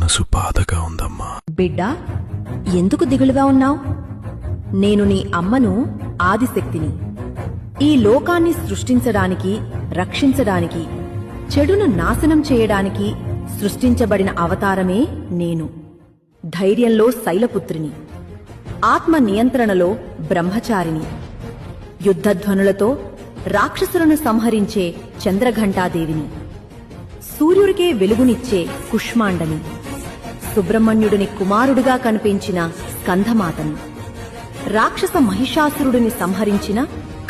మనసు బాధగా ఉందమ్మా. బిడ్డా, ఎందుకు దిగులుగా ఉన్నావు? నేను నీ అమ్మను, ఆదిశక్తిని. ఈ లోకాన్ని సృష్టించడానికి, రక్షించడానికి, చెడును నాశనం చేయడానికి సృష్టించబడిన అవతారమే నేను. ధైర్యంలో శైలపుత్రిని, ఆత్మ నియంత్రణలో బ్రహ్మచారిని, యుద్ధధ్వనులతో రాక్షసులను సంహరించే చంద్రఘంటాదేవిని, సూర్యుడికే వెలుగునిచ్చే కుష్మాండని, సుబ్రహ్మణ్యుడిని కుమారుడిగా కనిపించిన స్కంధమాతని, రాక్షస మహిషాసురుడిని సంహరించిన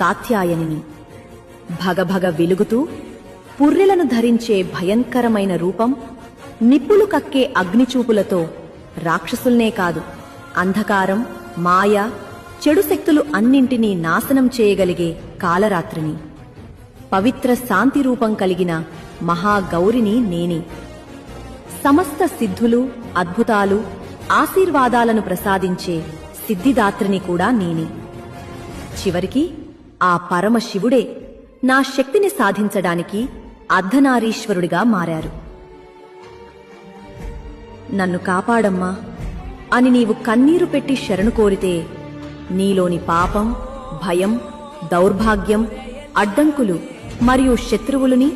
కాత్యాయనిని, భగభగ వెలుగుతూ పుర్రెలను ధరించే భయంకరమైన రూపం, నిప్పులు కక్కే అగ్నిచూపులతో రాక్షసుల్నే కాదు, అంధకారం, మాయ, చెడు శక్తులు అన్నింటినీ నాశనం చేయగలిగే కాలరాత్రిని, పవిత్ర శాంతి రూపం కలిగిన మహాగౌరిని నేనే. సమస్త సిద్ధులు, అద్భుతాలు, ఆశీర్వాదాలను ప్రసాదించే సిద్ధిదాత్రిని కూడా నేనే. చివరికి ఆ పరమశివుడే నా శక్తిని సాధించడానికి అర్ధనారీశ్వరుడిగా మారారు. నన్ను కాపాడమ్మా అని నీవు కన్నీరు పెట్టి శరణు కోరితే, నీలోని పాపం, భయం, దౌర్భాగ్యం, అడ్డంకులు మరియు శత్రువులని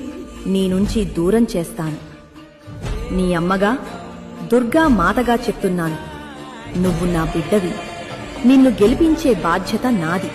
నీ నుంచి దూరం చేస్తాను. నీ అమ్మగా, దుర్గా మాతగా చెప్తున్నాను, నువ్వు నా బిడ్డవి. నిన్ను గెలిపించే బాధ్యత నాది.